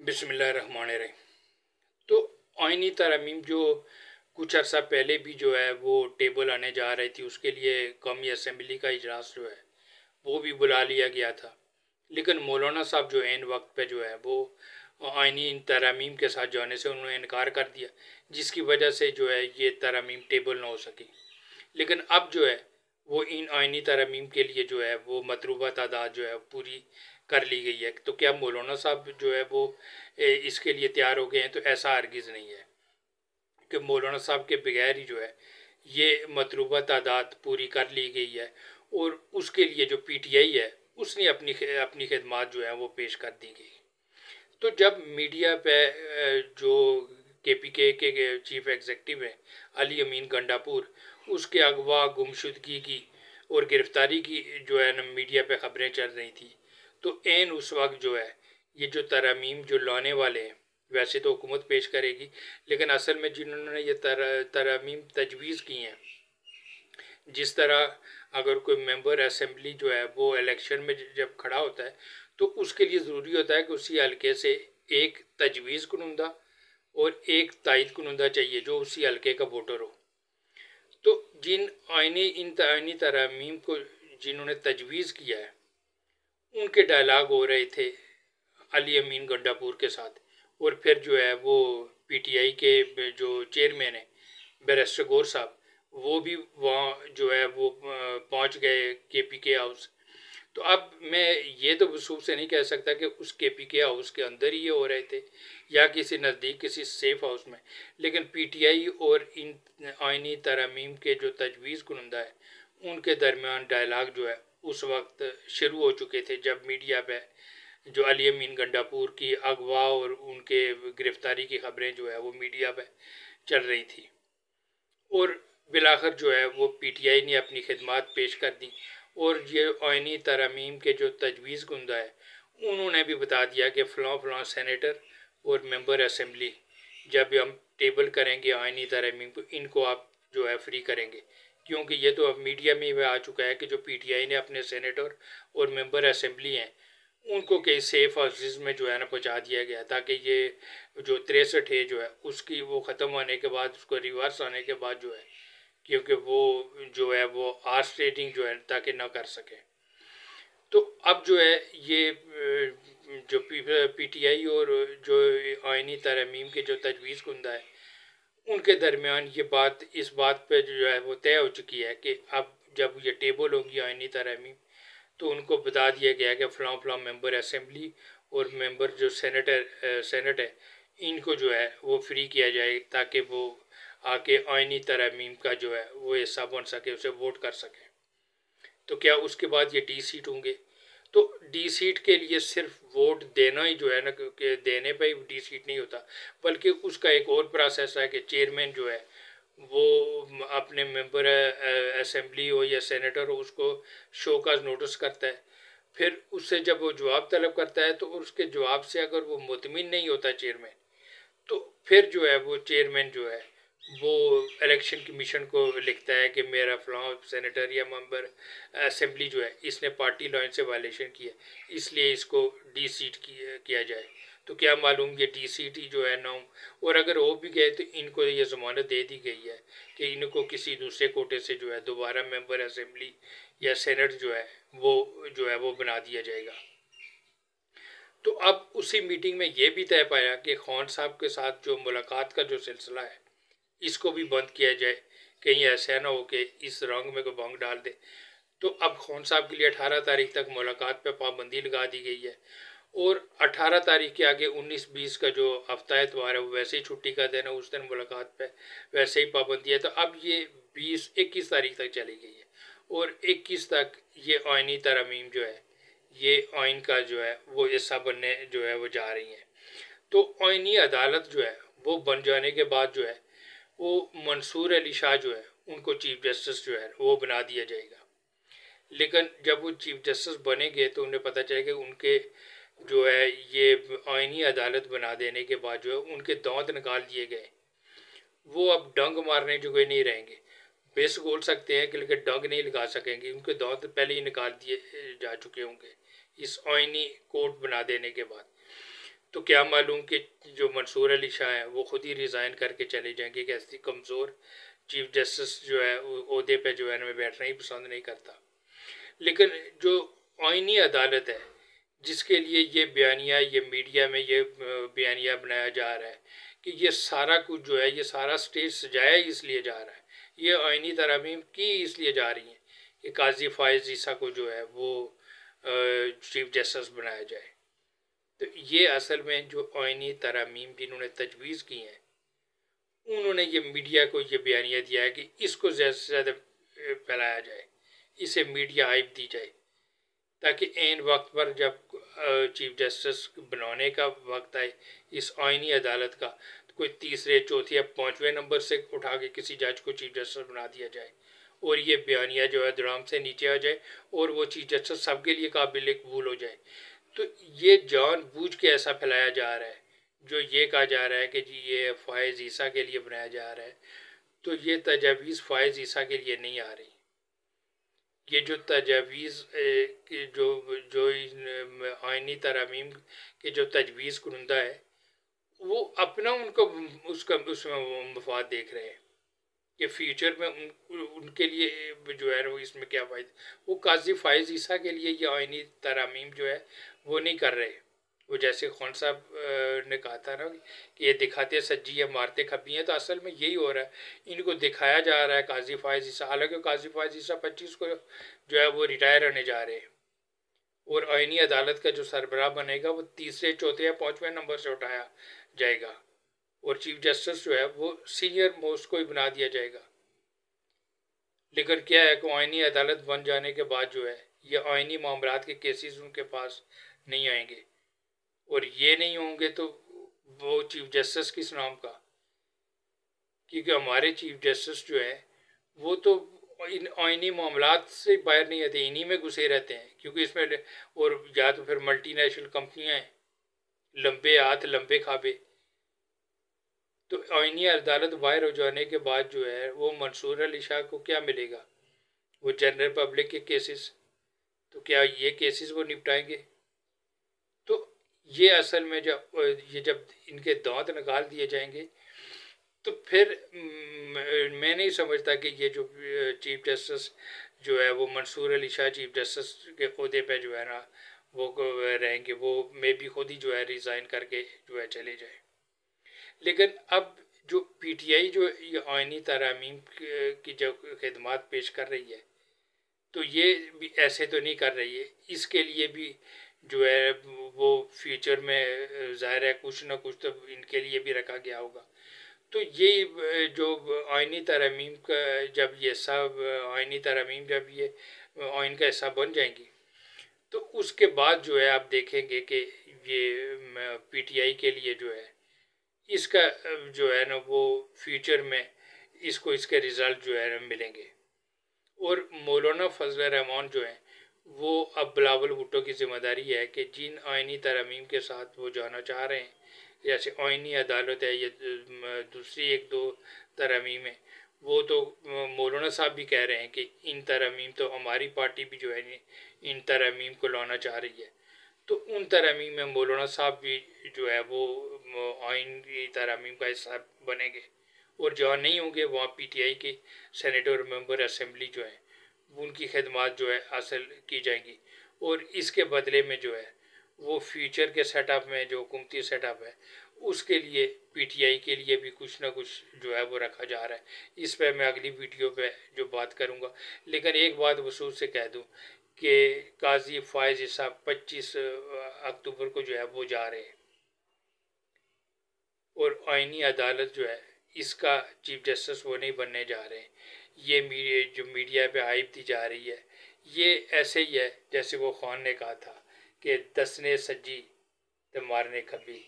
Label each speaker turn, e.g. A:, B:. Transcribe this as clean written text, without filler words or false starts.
A: बिस्मिल्लाहिर्रहमानिर्रहीम। तो आइनी तरमीम जो कुछ अर्सा पहले भी जो है वो टेबल आने जा रही थी, उसके लिए कौमी असम्बली का इजलास जो है वो भी बुला लिया गया था। लेकिन मौलाना साहब जो है इन वक्त पे जो है वो आइनी इन तरमीम के साथ जाने से उन्होंने इनकार कर दिया, जिसकी वजह से जो है ये तरमीम टेबल ना हो सकी। लेकिन अब जो है वो इन आइनी तरमीम के लिए जो है वो मतलूबा तादाद जो है पूरी कर ली गई है। तो क्या मौलाना साहब जो है वो इसके लिए तैयार हो गए हैं? तो ऐसा हरगिज़ नहीं है कि मौलाना साहब के बगैर ही जो है ये मतलूबा तादाद पूरी कर ली गई है। और उसके लिए जो पीटीआई है उसने अपनी खिदमात जो है वो पेश कर दी गई। तो जब मीडिया पे जो के चीफ एग्जेक्टिव हैं अली अमीन गंडापुर, उसके अगवा गुमशुदगी की और गिरफ्तारी की जो है ना मीडिया पे खबरें चल रही थी, तो एन उस वक्त जो है ये जो तरमीम जो लाने वाले हैं, वैसे तो हुकूमत पेश करेगी, लेकिन असल में जिन्होंने ये तरमीम तजवीज़ की हैं, जिस तरह अगर कोई मेंबर असेंबली जो है वो इलेक्शन में जब खड़ा होता है तो उसके लिए ज़रूरी होता है कि उसी हल्के से एक तजवीज़ कुनुंदा और एक तायद कुनुंदा चाहिए जो उसी हल्के का वोटर हो। तो इन आइनी तरमीम को जिन्होंने तजवीज़ किया है उनके डायलाग हो रहे थे अली अमीन गंडापुर के साथ। और फिर जो है वो पीटीआई के जो चेयरमैन है बैरिस्टर गौर साहब, वो भी वहाँ जो है वो पहुँच गए केपीके हाउस। तो अब मैं ये तो वसूब से नहीं कह सकता कि उस केपीके हाउस के अंदर ही ये हो रहे थे या किसी नज़दीक किसी सेफ हाउस में, लेकिन पीटीआई और इन आइनी तरमीम के जो तजवीज़ कुनंदा है उनके दरमियान डायलाग जो है उस वक्त शुरू हो चुके थे, जब मीडिया पे जो अली अमीन गंडापुर की अगवा और उनके गिरफ्तारी की खबरें जो है वो मीडिया पे चल रही थी। और बिलाखिर जो है वो पीटीआई ने अपनी खिदमात पेश कर दी और ये आइनी तरमीम के जो तजवीज़ कुंदा है उन्होंने भी बता दिया कि फ़लाँ फ़लाँ सेनेटर और मेंबर असेंबली जब हम टेबल करेंगे आइनी तरमीम को, इनको आप जो है फ्री करेंगे। क्योंकि ये तो अब मीडिया में भी आ चुका है कि जो पीटीआई ने अपने सेनेटर और मेंबर असेंबली हैं उनको कई सेफ हाउसेज में जो है ना पहुँचा दिया गया, ताकि ये जो 63 है जो है उसकी वो ख़त्म होने के बाद, उसको रिवर्स आने के बाद जो है, क्योंकि वो जो है वो आर्स रेटिंग जो है ताकि ना कर सके। तो अब जो है ये जो पीटीआई और जो आइनी तरमीम के जो तजवीज़ कुंदा है उनके दरमियान ये बात इस बात पे जो है वो तय हो चुकी है कि अब जब ये टेबल होगी आइनी तरमीम तो उनको बता दिया गया कि फ़लाँ फ़लाँ मेंबर असेंबली और मेंबर जो सेनेट है इनको जो है वो फ्री किया जाए, ताकि वो आके आइनी तरमीम का जो है वो हिस्सा बन सके, उसे वोट कर सके। तो क्या उसके बाद ये डी सीट होंगे? तो डी सीट के लिए सिर्फ वोट देना ही जो है ना, कि देने पे ही डी सीट नहीं होता, बल्कि उसका एक और प्रोसेस है कि चेयरमैन जो है वो अपने मेंबर असेंबली हो या सेनेटर हो उसको शो का नोटिस करता है। फिर उससे जब वो जवाब तलब करता है तो उसके जवाब से अगर वो मुतमिन नहीं होता चेयरमैन, तो फिर जो है वो चेयरमैन जो है वो इलेक्शन कमीशन को लिखता है कि मेरा फलां सेनेटर या मेंबर असेंबली जो है इसने पार्टी लाइन से वायलेशन किया, इसलिए इसको डी सीट किया जाए। तो क्या मालूम ये डी सीट ही जो है ना हो, और अगर वो भी गए तो इनको ये ज़मानत दे दी गई है कि इनको किसी दूसरे कोटे से जो है दोबारा मेंबर असेंबली या सेनेट जो है वो बना दिया जाएगा। तो अब उसी मीटिंग में ये भी तय पाया कि खान साहब के साथ जो मुलाकात का जो सिलसिला है इसको भी बंद किया जाए, कहीं ऐसा ना हो कि इस रंग में कोई भंग डाल दे। तो अब खान साहब के लिए 18 तारीख तक मुलाकात पे पाबंदी लगा दी गई है और 18 तारीख के आगे 19-20 का जो हफ्ता एतवार है वो वैसे ही छुट्टी का दिन है, उस दिन मुलाकात पे वैसे ही पाबंदी है। तो अब ये 20-21 तारीख तक चली गई है और 21 तक ये आइनी तरमीम जो है ये आइन का जो है वो हिस्सा बनने जो है वो जा रही हैं। तो आइनी अदालत जो है वो बन जाने के बाद जो है वो मंसूर अली शाह जो है उनको चीफ जस्टिस जो है वो बना दिया जाएगा। लेकिन जब वो चीफ जस्टिस बनेंगे तो उन्हें पता चलेगा कि उनके जो है ये आइनी अदालत बना देने के बाद जो है उनके दांत निकाल दिए गए, वो अब डंग मारने जो कोई नहीं रहेंगे। बेस बोल सकते हैं कि लेकिन डंग नहीं लगा सकेंगे, उनके दांत पहले ही निकाल दिए जा चुके होंगे इस आइनी कोर्ट बना देने के बाद। तो क्या मालूम कि जो मंसूर अली शाह हैं वो खुद ही रिज़ाइन करके चले जाएंगे कि ऐसी कमज़ोर चीफ जस्टिस जो है ओहदे पे जो है मैं बैठना ही पसंद नहीं करता। लेकिन जो आइनी अदालत है जिसके लिए ये बयानिया ये मीडिया में ये बयानिया बनाया जा रहा है कि ये सारा कुछ जो है ये सारा स्टेज सजाया ही इसलिए जा रहा है, ये आइनी तरमीम की इसलिए जा रही हैं कि काजी फायज ईसा को जो है वो चीफ जस्टिस बनाया जाए। तो ये असल में जो आइनी तरमीम जिन्होंने तजवीज़ की हैं उन्होंने ये मीडिया को ये बयानिया दिया है कि इसको ज़्यादा से ज़्यादा फैलाया जाए, इसे मीडिया हाइप दी जाए, ताकि ऐन वक्त पर जब चीफ जस्टिस बनाने का वक्त आए इस आइनी अदालत का, तो कोई तीसरे चौथे या पाँचवें नंबर से उठा के किसी जज को चीफ जस्टिस बना दिया जाए और ये बयानिया जो है धड़ाम से नीचे आ जाए और वो चीफ जस्टिस सबके लिए काबिल कबूल हो जाए। तो ये जानबूझ के ऐसा फैलाया जा रहा है, जो ये कहा जा रहा है कि जी ये फ़ायज़ ईसा के लिए बनाया जा रहा है, तो ये तजावीज़ फ़ायज़ ईसा के लिए नहीं आ रही। ये जो तजावीज़ जो जो आइनी तरमीम के जो तजवीज़ कुनंदा है वो अपना उनको उसका उसमें वो मफाद देख रहे हैं कि फ्यूचर में उनके लिए जो है वो इसमें क्या फ़ायदा। वो काजी फायज़ ईसा के लिए ये आइनी तरमीम जो है वो नहीं कर रहे। वो जैसे खान साहब ने कहा था ना कि ये दिखाते सज्जी है मारते खपी हैं, तो असल में यही हो रहा है, इनको दिखाया जा रहा है काजी फायज़ ईसा। हालांकि काजी फायज़ ईसा 25 को जो है वो रिटायर होने जा रहे हैं और आइनी अदालत का जो सरबराह बनेगा वो तीसरे चौथे या पाँचवें नंबर से उठाया जाएगा और चीफ जस्टिस जो है वो सीनियर मोस्ट को ही बना दिया जाएगा। लेकिन क्या है कि आइनी अदालत बन जाने के बाद जो है ये आइनी मामलात के केसेस उनके पास नहीं आएंगे और ये नहीं होंगे तो वो चीफ जस्टिस किस नाम का, क्योंकि हमारे चीफ जस्टिस जो है वो तो इन आइनी मामलात से बाहर नहीं आते, इन्हीं में घुसे रहते हैं, क्योंकि इसमें और या तो फिर मल्टीनेशनल कंपनियां हैं, लंबे हाथ लंबे खाबे। तो आइनी अदालत बाहर हो जाने के बाद जो है वो मंसूर अली शाह को क्या मिलेगा, वो जनरल पब्लिक के केसेस, तो क्या ये केसेस वो निपटाएंगे। तो ये असल में जब इनके दांत निकाल दिए जाएंगे तो फिर मैं नहीं समझता कि ये जो चीफ जस्टिस जो है वो मंसूर अली शाह चीफ जस्टिस के ओहदे पे जो है ना वो रहेंगे, वो मे भी खुद ही जो है रिज़ाइन करके जो है चले जाए। लेकिन अब जो पीटीआई जो ये आइनी तरमीम की जो खिदमात पेश कर रही है तो ये भी ऐसे तो नहीं कर रही है, इसके लिए भी जो है वो फ्यूचर में ज़ाहिर है कुछ ना कुछ तो इनके लिए भी रखा गया होगा। तो ये जो आइनी तरमीम का जब ये सब आइनी तरमीम जब ये आइन का हिस्सा बन जाएंगी तो उसके बाद जो है आप देखेंगे कि ये पीटीआई के लिए जो है इसका जो है ना वो फ्यूचर में इसको इसके रिज़ल्ट जो है ना मिलेंगे। और मौलाना फजल रहमान जो है वो अब बिलावल भुट्टो की जिम्मेदारी है कि जिन आइनी तरमीम के साथ वो जाना चाह रहे हैं, जैसे आइनी अदालत है, ये दूसरी एक दो तरमीम है, वो तो मौलाना साहब भी कह रहे हैं कि इन तरमीम तो हमारी पार्टी भी जो है इन तरमीम को लाना चाह रही है। तो उन तरमीम में मौलाना साहब भी जो है वो आइनी तरमीम का हिस्सा बनेंगे और जहाँ नहीं होंगे वहाँ पीटीआई के सेनेटर मेंबर असेंबली जो है उनकी खिदमत जो है हासिल की जाएंगी और इसके बदले में जो है वो फ्यूचर के सेटअप में जो हुकूमती सेटअप है उसके लिए पीटीआई के लिए भी कुछ ना कुछ जो है वो रखा जा रहा है। इस पर मैं अगली वीडियो पे जो बात करूँगा, लेकिन एक बात वसूल से कह दूँ कि काजी फायज़ ईसा 25 अक्टूबर को जो है वो जा रहे हैं और आइनी अदालत जो है इसका चीफ जस्टिस वो नहीं बनने जा रहे हैं। ये जो मीडिया पे हाइप दी जा रही है ये ऐसे ही है जैसे वो खान ने कहा था कि दसने सज्जी तो मारने खबी।